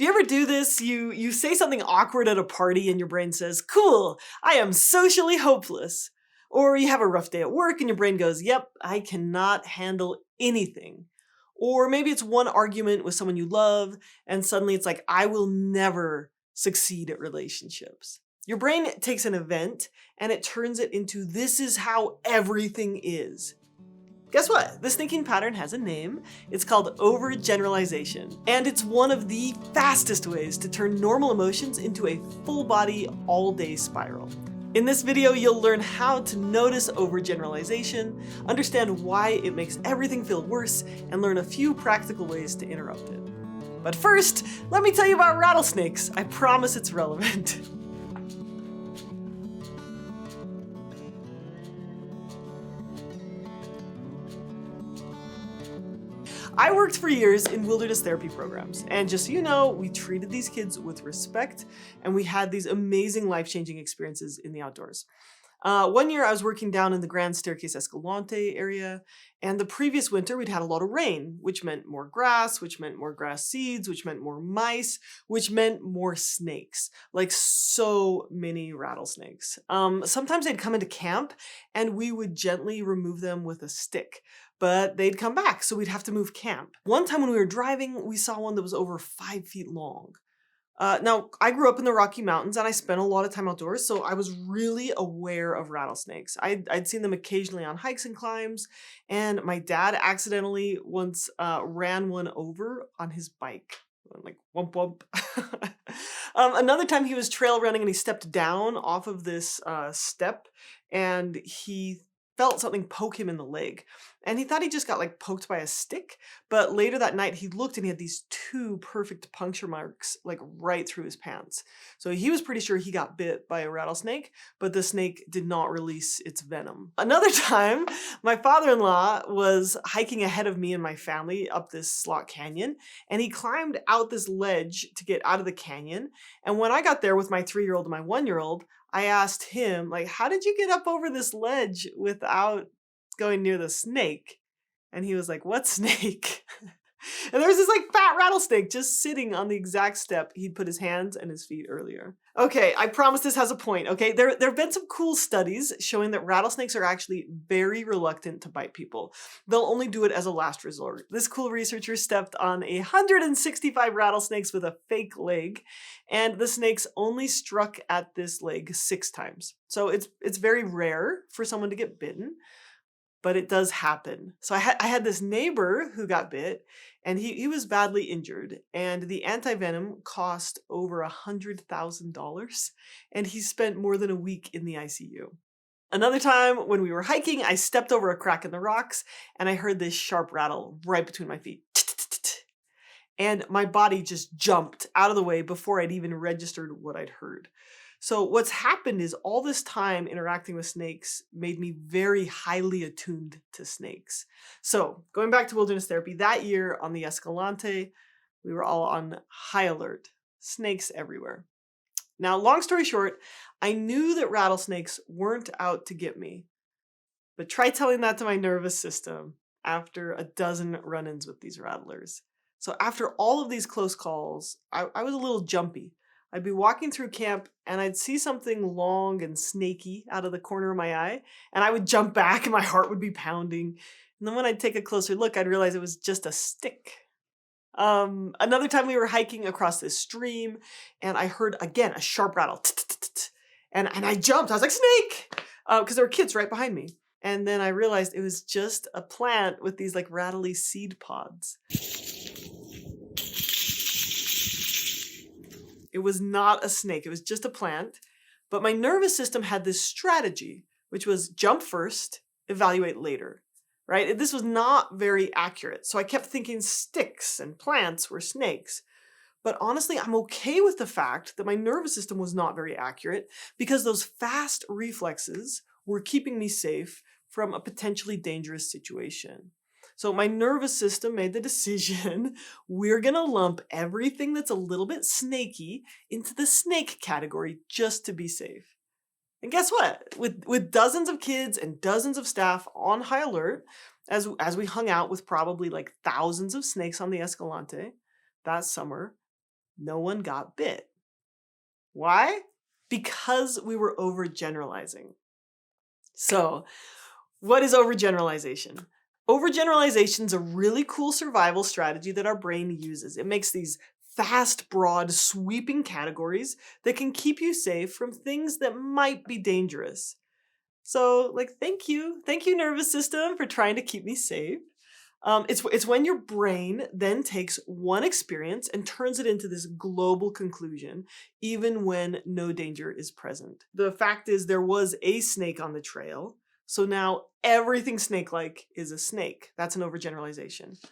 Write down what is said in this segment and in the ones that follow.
Do you ever do this? You say something awkward at a party and your brain says, cool, I am socially hopeless. Or you have a rough day at work and your brain goes, yep, I cannot handle anything. Or maybe it's one argument with someone you love and suddenly it's like, I will never succeed at relationships. Your brain takes an event and it turns it into this is how everything is. Guess what? This thinking pattern has a name. It's called overgeneralization. And it's one of the fastest ways to turn normal emotions into a full body, all day spiral. In this video, you'll learn how to notice overgeneralization, understand why it makes everything feel worse, and learn a few practical ways to interrupt it. But first, let me tell you about rattlesnakes. I promise it's relevant. I worked for years in wilderness therapy programs, and just so you know, we treated these kids with respect, and we had these amazing life-changing experiences in the outdoors. One year I was working down in the Grand Staircase Escalante area, and the previous winter we'd had a lot of rain, which meant more grass, which meant more grass seeds, which meant more mice, which meant more snakes, like so many rattlesnakes. Sometimes they'd come into camp, and we would gently remove them with a stick. But they'd come back, so we'd have to move camp. One time when we were driving, we saw one that was over 5 feet long. Now, I grew up in the Rocky Mountains and I spent a lot of time outdoors, so I was really aware of rattlesnakes. I'd seen them occasionally on hikes and climbs, and my dad accidentally once ran one over on his bike. Like, wump wump. Another time he was trail running and he stepped down off of this step, and he felt something poke him in the leg. And he thought he just got like poked by a stick, but later that night he looked and he had these 2 perfect puncture marks like right through his pants. So he was pretty sure he got bit by a rattlesnake, but the snake did not release its venom. Another time, my father-in-law was hiking ahead of me and my family up this slot canyon, and he climbed out this ledge to get out of the canyon. And when I got there with my 3-year-old and my 1-year-old, I asked him, like, how did you get up over this ledge without going near the snake? And he was like, what snake? And there was this like fat rattlesnake just sitting on the exact step he'd put his hands and his feet earlier. Okay, I promise this has a point, okay? There have been some cool studies showing that rattlesnakes are actually very reluctant to bite people. They'll only do it as a last resort. This cool researcher stepped on 165 rattlesnakes with a fake leg, and the snakes only struck at this leg 6 times. So it's very rare for someone to get bitten, but it does happen. So I had this neighbor who got bit, and he was badly injured, and the anti-venom cost over $100,000, and he spent more than a week in the ICU. Another time when we were hiking, I stepped over a crack in the rocks, and I heard this sharp rattle right between my feet. And my body just jumped out of the way before I'd even registered what I'd heard. So what's happened is all this time interacting with snakes made me very highly attuned to snakes. So going back to wilderness therapy, that year on the Escalante, we were all on high alert. Snakes everywhere. Now, long story short, I knew that rattlesnakes weren't out to get me. But try telling that to my nervous system after a dozen run-ins with these rattlers. So after all of these close calls, I was a little jumpy. I'd be walking through camp and I'd see something long and snaky out of the corner of my eye, and I would jump back and my heart would be pounding. And then when I'd take a closer look, I'd realize it was just a stick. Another time we were hiking across this stream and I heard again a sharp rattle. And I jumped. I was like, snake! Because there were kids right behind me. And then I realized it was just a plant with these like rattly seed pods. It was not a snake, it was just a plant. But my nervous system had this strategy, which was jump first, evaluate later, right? This was not very accurate. So I kept thinking sticks and plants were snakes. But honestly, I'm okay with the fact that my nervous system was not very accurate because those fast reflexes were keeping me safe from a potentially dangerous situation. So my nervous system made the decision, we're gonna lump everything that's a little bit snaky into the snake category just to be safe. And guess what? With dozens of kids and dozens of staff on high alert, as we hung out with probably like thousands of snakes on the Escalante that summer, no one got bit. Why? Because we were overgeneralizing. So, what is overgeneralization? Overgeneralization is a really cool survival strategy that our brain uses. It makes these fast, broad, sweeping categories that can keep you safe from things that might be dangerous. So, like, thank you, nervous system, for trying to keep me safe. It's when your brain then takes one experience and turns it into this global conclusion, even when no danger is present. The fact is, there was a snake on the trail, so now everything snake-like is a snake. That's an overgeneralization.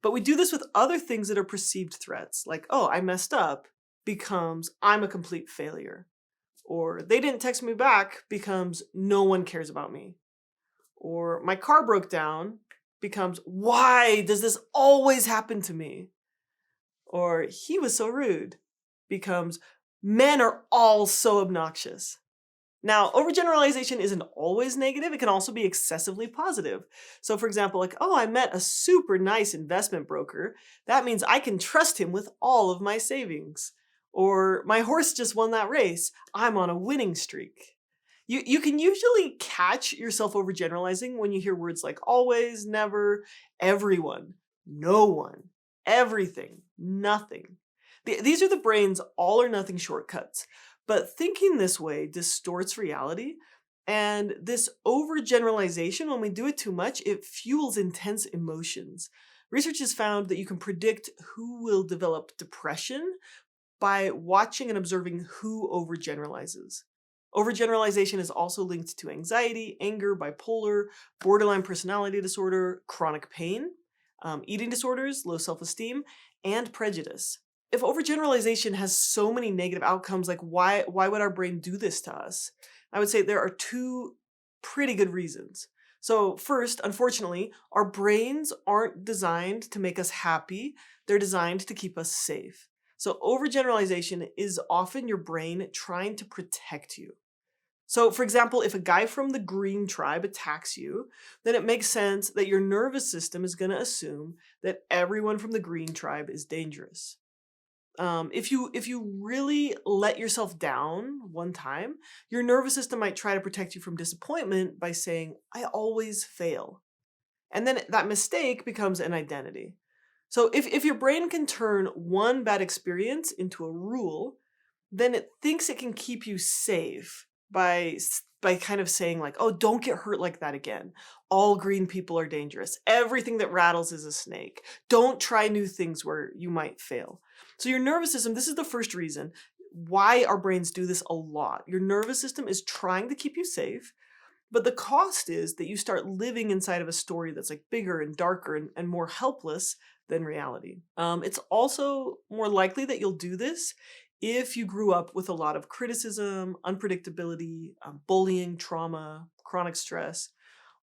But we do this with other things that are perceived threats, like, oh, I messed up, becomes I'm a complete failure. Or they didn't text me back becomes no one cares about me. Or my car broke down becomes why does this always happen to me? Or he was so rude becomes men are all so obnoxious. Now, overgeneralization isn't always negative. It can also be excessively positive. So for example, like, oh, I met a super nice investment broker. That means I can trust him with all of my savings. Or my horse just won that race. I'm on a winning streak. You can usually catch yourself overgeneralizing when you hear words like always, never, everyone, no one, everything, nothing. These are the brain's all or nothing shortcuts. But thinking this way distorts reality. And this overgeneralization, when we do it too much, it fuels intense emotions. Research has found that you can predict who will develop depression by watching and observing who overgeneralizes. Overgeneralization is also linked to anxiety, anger, bipolar, borderline personality disorder, chronic pain, eating disorders, low self-esteem, and prejudice. If overgeneralization has so many negative outcomes, like why would our brain do this to us? I would say there are two pretty good reasons. So first, unfortunately, our brains aren't designed to make us happy. They're designed to keep us safe. So overgeneralization is often your brain trying to protect you. So for example, if a guy from the green tribe attacks you, then it makes sense that your nervous system is going to assume that everyone from the green tribe is dangerous. If you really let yourself down one time, your nervous system might try to protect you from disappointment by saying, I always fail. And then that mistake becomes an identity. So if your brain can turn one bad experience into a rule, then it thinks it can keep you safe by kind of saying like, oh, don't get hurt like that again. All green people are dangerous. Everything that rattles is a snake. Don't try new things where you might fail. So your nervous system, this is the first reason why our brains do this a lot. Your nervous system is trying to keep you safe, but the cost is that you start living inside of a story that's like bigger and darker and more helpless than reality. It's also more likely that you'll do this if you grew up with a lot of criticism, unpredictability, bullying, trauma, chronic stress,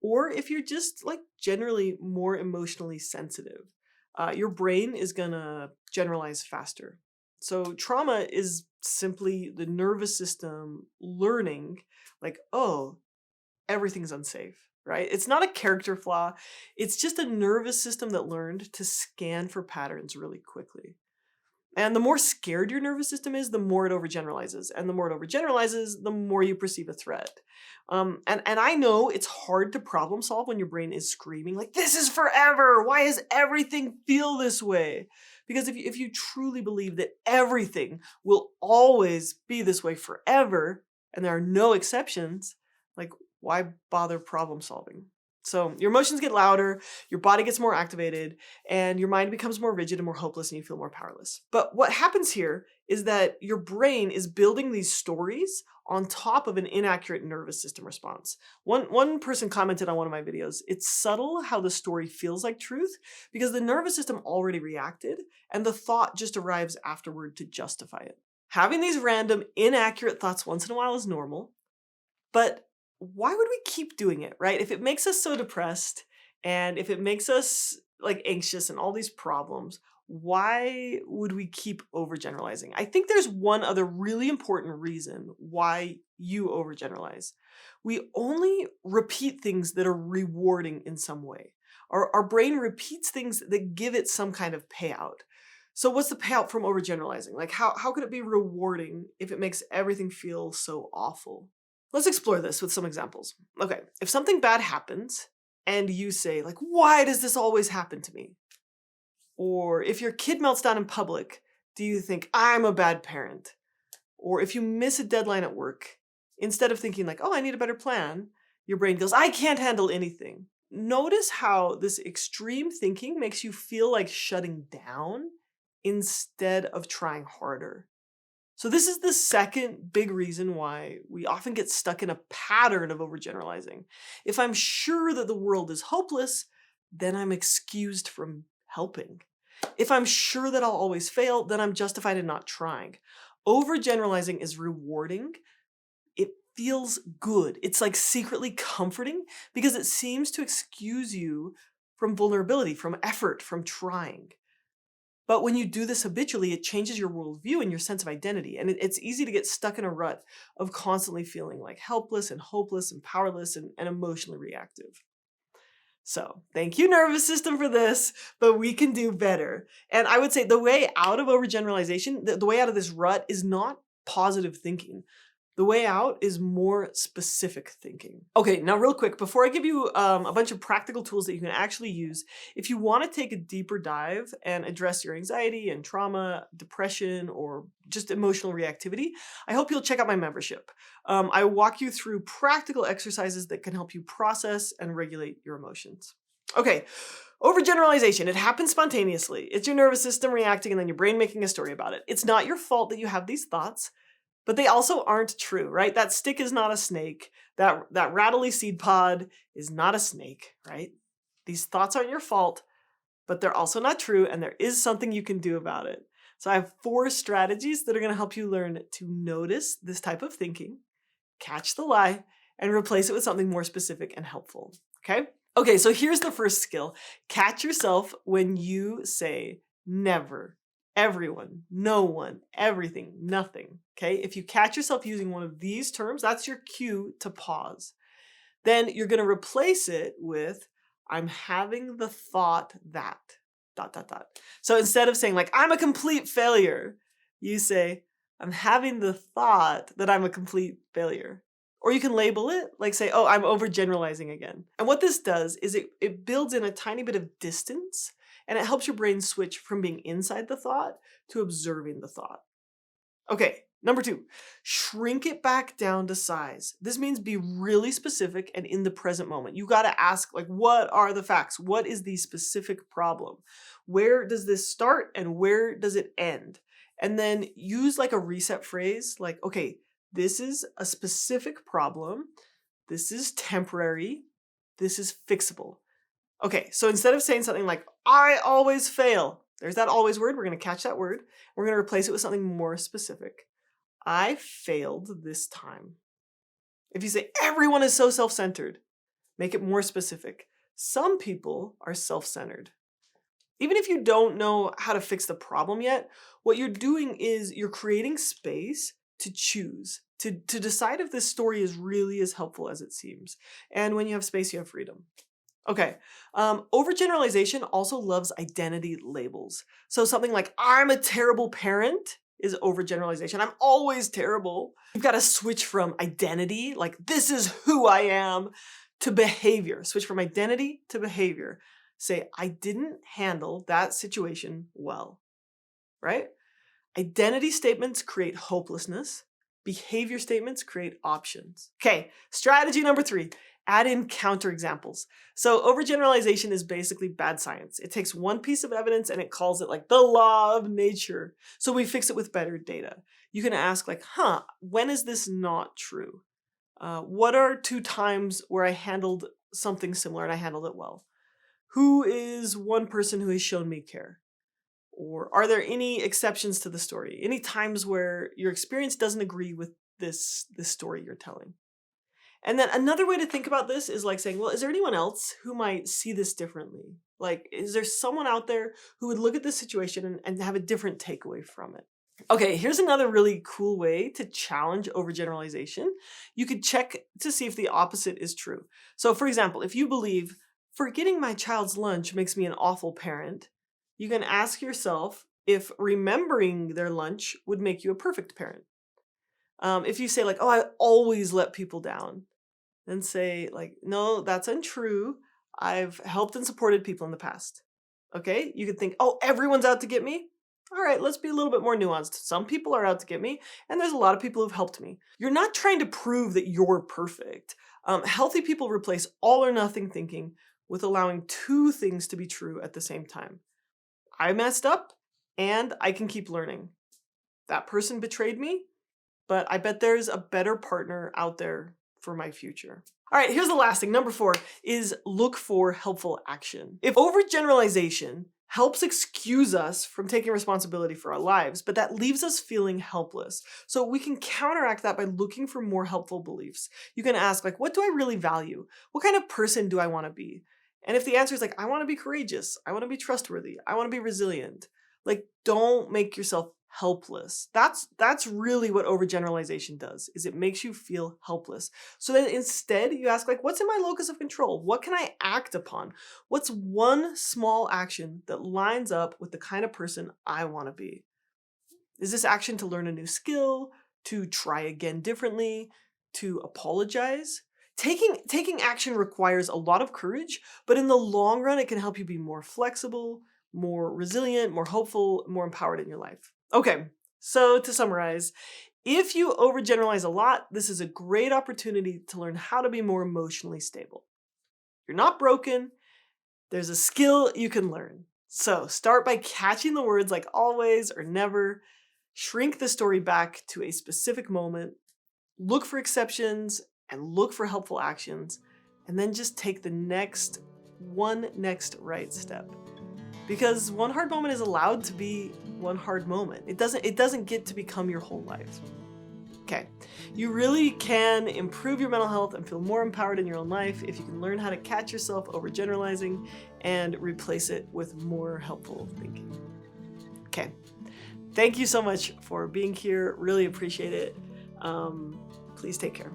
or if you're just like generally more emotionally sensitive. Your brain is gonna generalize faster. So trauma is simply the nervous system learning like, oh, everything's unsafe, right? It's not a character flaw. It's just a nervous system that learned to scan for patterns really quickly. And the more scared your nervous system is, the more it overgeneralizes. And the more it overgeneralizes, the more you perceive a threat. And I know it's hard to problem solve when your brain is screaming like, this is forever. Why does everything feel this way? Because if you truly believe that everything will always be this way forever, and there are no exceptions, like why bother problem solving? So your emotions get louder, your body gets more activated, and your mind becomes more rigid and more hopeless, and you feel more powerless. But what happens here is that your brain is building these stories on top of an inaccurate nervous system response. One person commented on one of my videos, it's subtle how the story feels like truth because the nervous system already reacted and the thought just arrives afterward to justify it. Having these random inaccurate thoughts once in a while is normal, but why would we keep doing it, right? If it makes us so depressed and if it makes us like anxious and all these problems, why would we keep overgeneralizing? I think there's one other really important reason why you overgeneralize. We only repeat things that are rewarding in some way. Our brain repeats things that give it some kind of payout. So what's the payout from overgeneralizing? Like how could it be rewarding if it makes everything feel so awful? Let's explore this with some examples. Okay, if something bad happens and you say like, why does this always happen to me? Or if your kid melts down in public, do you think I'm a bad parent? Or if you miss a deadline at work, instead of thinking like, oh, I need a better plan, your brain goes, I can't handle anything. Notice how this extreme thinking makes you feel like shutting down instead of trying harder. So this is the second big reason why we often get stuck in a pattern of overgeneralizing. If I'm sure that the world is hopeless, then I'm excused from helping. If I'm sure that I'll always fail, then I'm justified in not trying. Overgeneralizing is rewarding. It feels good. It's like secretly comforting because it seems to excuse you from vulnerability, from effort, from trying. But when you do this habitually, it changes your worldview and your sense of identity. And it's easy to get stuck in a rut of constantly feeling like helpless and hopeless and powerless and emotionally reactive. So thank you, nervous system, for this, but we can do better. And I would say the way out of overgeneralization, the way out of this rut is not positive thinking. The way out is more specific thinking. Okay, now real quick, before I give you a bunch of practical tools that you can actually use, if you want to take a deeper dive and address your anxiety and trauma, depression, or just emotional reactivity, I hope you'll check out my membership. I walk you through practical exercises that can help you process and regulate your emotions. Okay, overgeneralization. It happens spontaneously. It's your nervous system reacting and then your brain making a story about it. It's not your fault that you have these thoughts. But they also aren't true, right? That stick is not a snake. That rattly seed pod is not a snake, right? These thoughts aren't your fault, but they're also not true, and there is something you can do about it. So I have 4 strategies that are going to help you learn to notice this type of thinking, catch the lie, and replace it with something more specific and helpful, okay? Okay, so here's the first skill. Catch yourself when you say never, everyone, no one, everything, nothing, okay? If you catch yourself using one of these terms, that's your cue to pause. Then you're going to replace it with, I'm having the thought that, ... So instead of saying like, I'm a complete failure, you say, I'm having the thought that I'm a complete failure. Or you can label it, like say, oh, I'm overgeneralizing again. And what this does is it builds in a tiny bit of distance, and it helps your brain switch from being inside the thought to observing the thought. Okay, number 2, shrink it back down to size. This means be really specific and in the present moment. You got to ask, like, what are the facts? What is the specific problem? Where does this start and where does it end? And then use like a reset phrase, like, okay, this is a specific problem. This is temporary. This is fixable. Okay, so instead of saying something like, I always fail, there's that always word. We're going to catch that word. We're going to replace it with something more specific. I failed this time. If you say everyone is so self-centered, make it more specific. Some people are self-centered. Even if you don't know how to fix the problem yet, what you're doing is you're creating space to choose, to decide if this story is really as helpful as it seems. And when you have space, you have freedom. Okay, overgeneralization also loves identity labels. So something like, I'm a terrible parent is overgeneralization. I'm always terrible. You've got to switch from identity, like this is who I am, to behavior. Switch from identity to behavior. Say, I didn't handle that situation well, right? Identity statements create hopelessness. Behavior statements create options. Okay, strategy number 3. Add in counterexamples. So overgeneralization is basically bad science. It takes one piece of evidence and it calls it like the law of nature. So we fix it with better data. You can ask like, when is this not true? What are 2 times where I handled something similar and I handled it well? Who is one person who has shown me care? Or are there any exceptions to the story? Any times where your experience doesn't agree with this story you're telling? And then another way to think about this is like saying, well, is there anyone else who might see this differently? Like, is there someone out there who would look at this situation and have a different takeaway from it? Okay, here's another really cool way to challenge overgeneralization. You could check to see if the opposite is true. So for example, if you believe, forgetting my child's lunch makes me an awful parent, you can ask yourself if remembering their lunch would make you a perfect parent. If you say like, oh, I always let people down, then say like, no, that's untrue. I've helped and supported people in the past. Okay, you could think, oh, everyone's out to get me. All right, let's be a little bit more nuanced. Some people are out to get me, and there's a lot of people who've helped me. You're not trying to prove that you're perfect. Healthy people replace all or nothing thinking with allowing two things to be true at the same time. I messed up, and I can keep learning. That person betrayed me, but I bet there's a better partner out there for my future. All right, here's the last thing. Number 4 is look for helpful action. If overgeneralization helps excuse us from taking responsibility for our lives, but that leaves us feeling helpless. So we can counteract that by looking for more helpful beliefs. You can ask like, what do I really value? What kind of person do I want to be? And if the answer is like, I want to be courageous, I want to be trustworthy, I want to be resilient, like don't make yourself helpless. That's really what overgeneralization does, is it makes you feel helpless. So then instead you ask like, what's in my locus of control? What can I act upon? What's one small action that lines up with the kind of person I want to be? Is this action to learn a new skill, to try again differently, to apologize? Taking action requires a lot of courage, but in the long run, it can help you be more flexible, more resilient, more hopeful, more empowered in your life. Okay, so to summarize, if you overgeneralize a lot, this is a great opportunity to learn how to be more emotionally stable. You're not broken. There's a skill you can learn. So start by catching the words like always or never. Shrink the story back to a specific moment. Look for exceptions and look for helpful actions. And then just take the next right step. Because one hard moment is allowed to be one hard moment. It doesn't get to become your whole life. Okay, you really can improve your mental health and feel more empowered in your own life if you can learn how to catch yourself overgeneralizing and replace it with more helpful thinking. Okay, thank you so much for being here. Really appreciate it. Please take care.